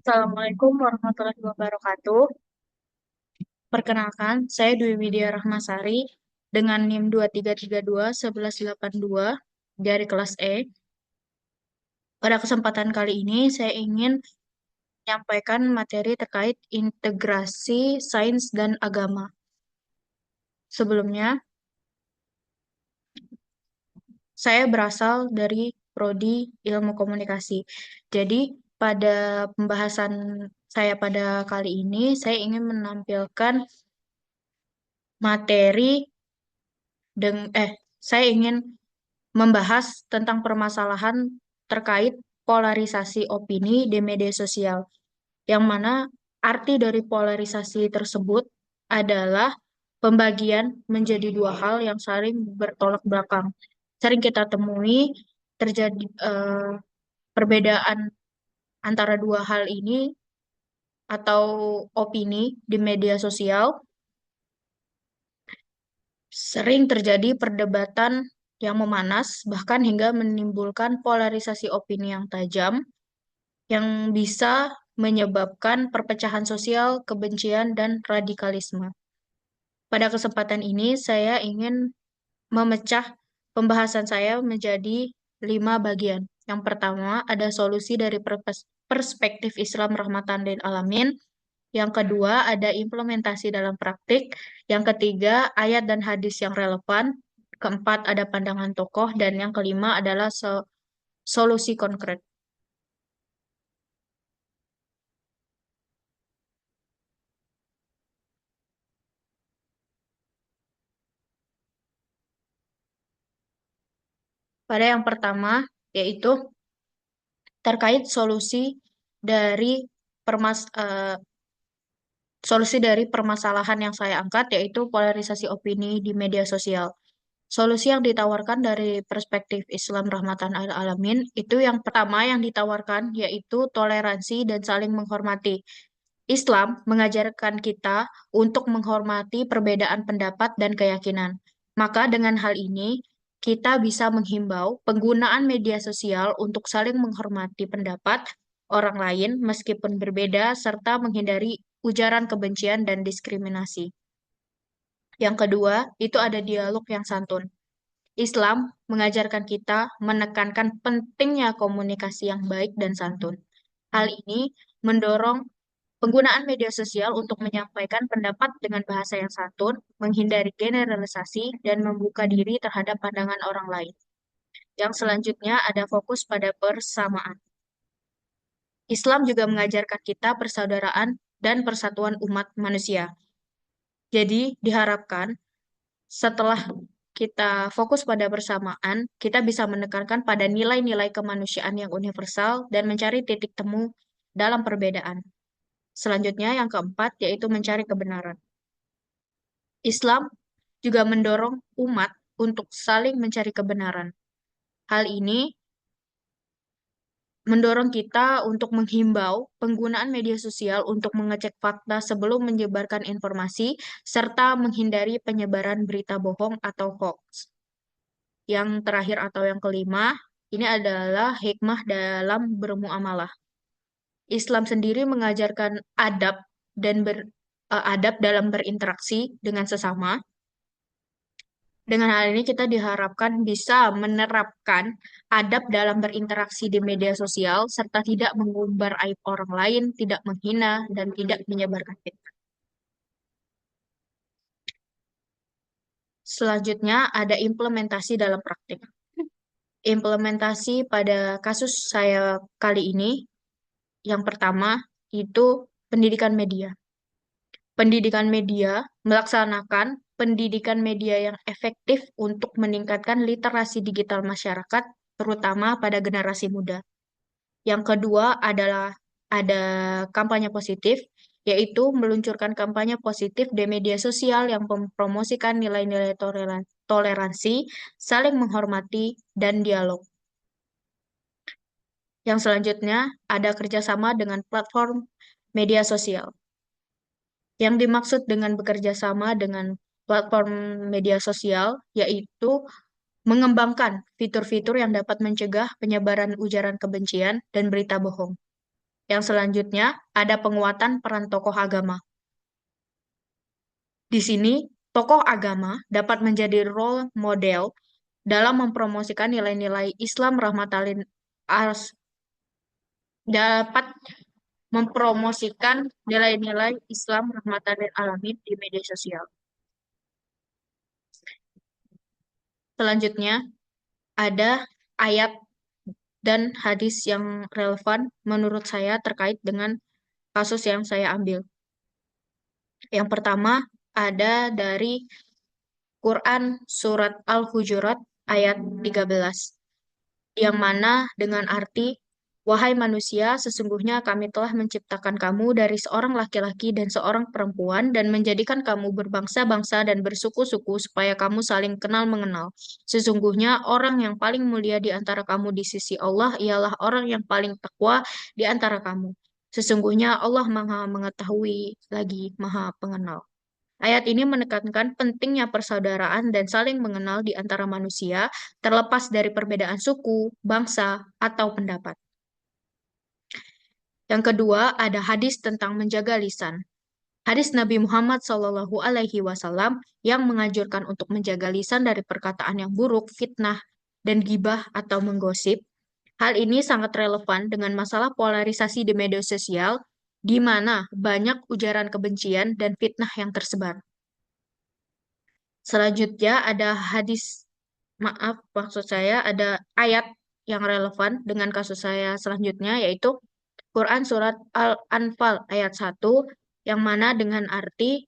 Assalamualaikum warahmatullahi wabarakatuh. Perkenalkan, saya Dwi Widya Rahmasari dengan NIM 23321182 dari kelas E. Pada kesempatan kali ini, saya ingin menyampaikan materi terkait integrasi sains dan agama. Sebelumnya, saya berasal dari Prodi Ilmu Komunikasi. Jadi, pada pembahasan saya pada kali ini, saya ingin menampilkan materi saya ingin membahas tentang permasalahan terkait polarisasi opini di media sosial, yang mana arti dari polarisasi tersebut adalah pembagian menjadi dua hal yang saling bertolak belakang. Sering kita temui terjadi perbedaan antara dua hal ini atau opini di media sosial. Sering terjadi perdebatan yang memanas, bahkan hingga menimbulkan polarisasi opini yang tajam, yang bisa menyebabkan perpecahan sosial, kebencian, dan radikalisme. Pada kesempatan ini, saya ingin memecah pembahasan saya menjadi 5 bagian. Yang pertama, ada solusi dari perspektif Islam rahmatan lil alamin. Yang kedua, ada implementasi dalam praktik. Yang ketiga, ayat dan hadis yang relevan. Keempat, ada pandangan tokoh. Dan yang kelima adalah solusi konkret. Pada yang pertama, yaitu terkait dari permas eh, solusi dari permasalahan yang saya angkat, yaitu polarisasi opini di media sosial. Solusi yang ditawarkan dari perspektif Islam rahmatan al alamin itu yang pertama yang ditawarkan yaitu toleransi dan saling menghormati. Islam mengajarkan kita untuk menghormati perbedaan pendapat dan keyakinan. Maka dengan hal ini kita bisa menghimbau penggunaan media sosial untuk saling menghormati pendapat orang lain meskipun berbeda serta menghindari ujaran kebencian dan diskriminasi. Yang kedua, itu ada dialog yang santun. Islam mengajarkan kita menekankan pentingnya komunikasi yang baik dan santun. Hal ini mendorong penggunaan media sosial untuk menyampaikan pendapat dengan bahasa yang santun, menghindari generalisasi, dan membuka diri terhadap pandangan orang lain. Yang selanjutnya ada fokus pada persamaan. Islam juga mengajarkan kita persaudaraan dan persatuan umat manusia. Jadi, diharapkan setelah kita fokus pada persamaan, kita bisa menekankan pada nilai-nilai kemanusiaan yang universal dan mencari titik temu dalam perbedaan. Selanjutnya, yang keempat, yaitu mencari kebenaran. Islam juga mendorong umat untuk saling mencari kebenaran. Hal ini mendorong kita untuk menghimbau penggunaan media sosial untuk mengecek fakta sebelum menyebarkan informasi, serta menghindari penyebaran berita bohong atau hoax. Yang terakhir atau yang kelima, ini adalah hikmah dalam bermuamalah. Islam sendiri mengajarkan adab dalam berinteraksi dengan sesama. Dengan hal ini kita diharapkan bisa menerapkan adab dalam berinteraksi di media sosial serta tidak mengumbar aib orang lain, tidak menghina, dan tidak menyebarkan fitnah. Selanjutnya ada implementasi dalam praktik. Implementasi pada kasus saya kali ini, yang pertama itu pendidikan media. Pendidikan media melaksanakan pendidikan media yang efektif untuk meningkatkan literasi digital masyarakat, terutama pada generasi muda. Yang kedua adalah ada kampanye positif, yaitu meluncurkan kampanye positif di media sosial yang mempromosikan nilai-nilai toleransi, saling menghormati, dan dialog. Yang selanjutnya ada kerjasama dengan platform media sosial. Yang dimaksud dengan bekerja sama dengan platform media sosial yaitu mengembangkan fitur-fitur yang dapat mencegah penyebaran ujaran kebencian dan berita bohong. Yang selanjutnya ada penguatan peran tokoh agama. Di sini, tokoh agama dapat menjadi role model dalam mempromosikan nilai-nilai Islam rahmatalin dapat mempromosikan nilai-nilai Islam rahmatan lil alamin di media sosial. Selanjutnya, ada ayat dan hadis yang relevan menurut saya terkait dengan kasus yang saya ambil. Yang pertama, ada dari Quran Surat Al-Hujurat ayat 13, yang mana dengan arti, "Wahai manusia, sesungguhnya kami telah menciptakan kamu dari seorang laki-laki dan seorang perempuan dan menjadikan kamu berbangsa-bangsa dan bersuku-suku supaya kamu saling kenal mengenal. Sesungguhnya orang yang paling mulia di antara kamu di sisi Allah ialah orang yang paling takwa di antara kamu. Sesungguhnya Allah Maha Mengetahui lagi Maha Pengenal." Ayat ini menekankan pentingnya persaudaraan dan saling mengenal di antara manusia, terlepas dari perbedaan suku, bangsa, atau pendapat. Yang kedua, ada hadis tentang menjaga lisan. Hadis Nabi Muhammad SAW yang menganjurkan untuk menjaga lisan dari perkataan yang buruk, fitnah, dan gibah atau menggosip. Hal ini sangat relevan dengan masalah polarisasi di media sosial, di mana banyak ujaran kebencian dan fitnah yang tersebar. Selanjutnya ada hadis, maaf, maksud saya ada ayat yang relevan dengan kasus saya selanjutnya, yaitu Quran Surat Al-Anfal ayat 1, yang mana dengan arti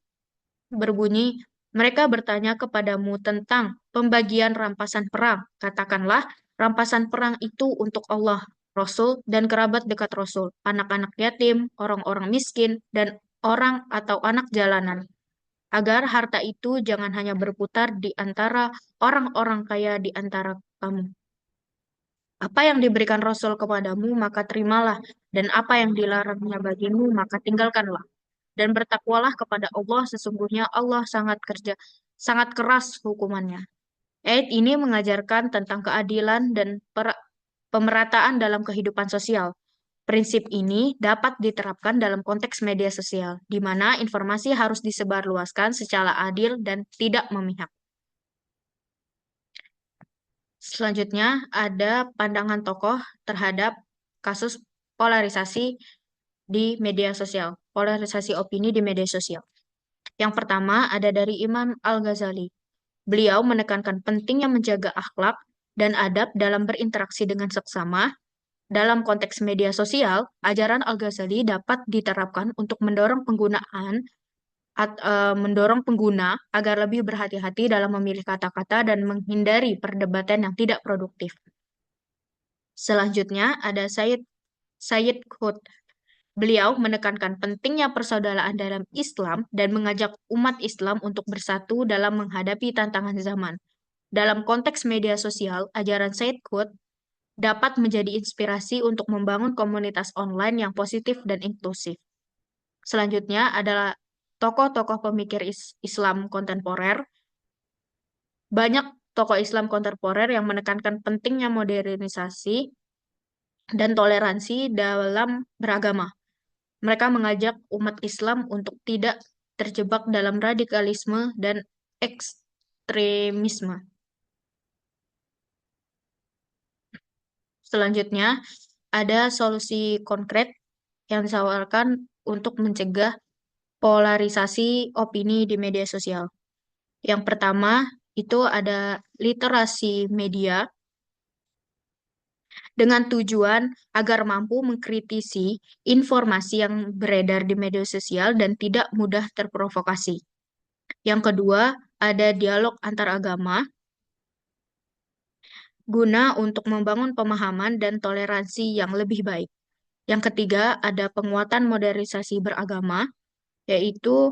berbunyi, "Mereka bertanya kepadamu tentang pembagian rampasan perang. Katakanlah, rampasan perang itu untuk Allah, Rasul, dan kerabat dekat Rasul, anak-anak yatim, orang-orang miskin, dan orang atau anak jalanan, agar harta itu jangan hanya berputar di antara orang-orang kaya di antara kamu. Apa yang diberikan Rasul kepadamu, maka terimalah, dan apa yang dilarangnya bagimu, maka tinggalkanlah. Dan bertakwalah kepada Allah, sesungguhnya Allah sangat keras hukumannya." Ayat ini mengajarkan tentang keadilan dan pemerataan dalam kehidupan sosial. Prinsip ini dapat diterapkan dalam konteks media sosial, di mana informasi harus disebarluaskan secara adil dan tidak memihak. Selanjutnya, ada pandangan tokoh terhadap kasus polarisasi di media sosial, polarisasi opini di media sosial. Yang pertama ada dari Imam Al-Ghazali. Beliau menekankan pentingnya menjaga akhlak dan adab dalam berinteraksi dengan seksama. Dalam konteks media sosial, ajaran Al-Ghazali dapat diterapkan untuk mendorong pengguna agar lebih berhati-hati dalam memilih kata-kata dan menghindari perdebatan yang tidak produktif. Selanjutnya ada Sayyid Qutb. Beliau menekankan pentingnya persaudaraan dalam Islam dan mengajak umat Islam untuk bersatu dalam menghadapi tantangan zaman. Dalam konteks media sosial, ajaran Sayyid Qutb dapat menjadi inspirasi untuk membangun komunitas online yang positif dan inklusif. Selanjutnya adalah tokoh-tokoh pemikir Islam kontemporer. Banyak tokoh Islam kontemporer yang menekankan pentingnya modernisasi dan toleransi dalam beragama. Mereka mengajak umat Islam untuk tidak terjebak dalam radikalisme dan ekstremisme. Selanjutnya, ada solusi konkret yang ditawarkan untuk mencegah polarisasi opini di media sosial. Yang pertama, itu ada literasi media dengan tujuan agar mampu mengkritisi informasi yang beredar di media sosial dan tidak mudah terprovokasi. Yang kedua, ada dialog antar agama guna untuk membangun pemahaman dan toleransi yang lebih baik. Yang ketiga, ada penguatan modernisasi beragama, yaitu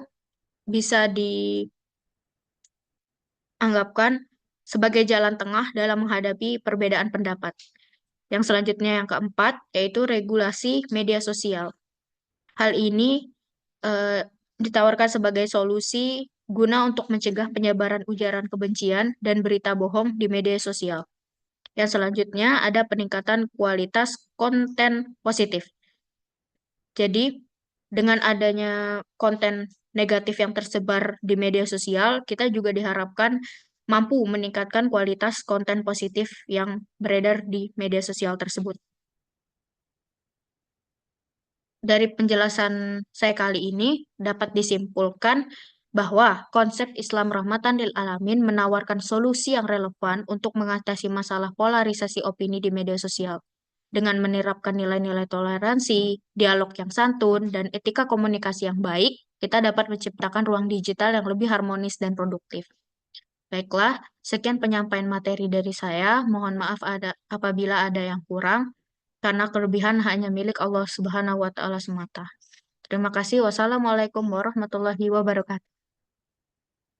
bisa dianggapkan sebagai jalan tengah dalam menghadapi perbedaan pendapat. Yang selanjutnya, yang keempat, yaitu regulasi media sosial. Hal ini ditawarkan sebagai solusi guna untuk mencegah penyebaran ujaran kebencian dan berita bohong di media sosial. Yang selanjutnya ada peningkatan kualitas konten positif. Jadi, dengan adanya konten negatif yang tersebar di media sosial, kita juga diharapkan mampu meningkatkan kualitas konten positif yang beredar di media sosial tersebut. Dari penjelasan saya kali ini dapat disimpulkan bahwa konsep Islam rahmatan lil alamin menawarkan solusi yang relevan untuk mengatasi masalah polarisasi opini di media sosial. Dengan menerapkan nilai-nilai toleransi, dialog yang santun, dan etika komunikasi yang baik, kita dapat menciptakan ruang digital yang lebih harmonis dan produktif. Baiklah, sekian penyampaian materi dari saya. Mohon maaf apabila ada yang kurang, karena kelebihan hanya milik Allah Subhanahu wa Ta'ala semata. Terima kasih. Wassalamualaikum warahmatullahi wabarakatuh.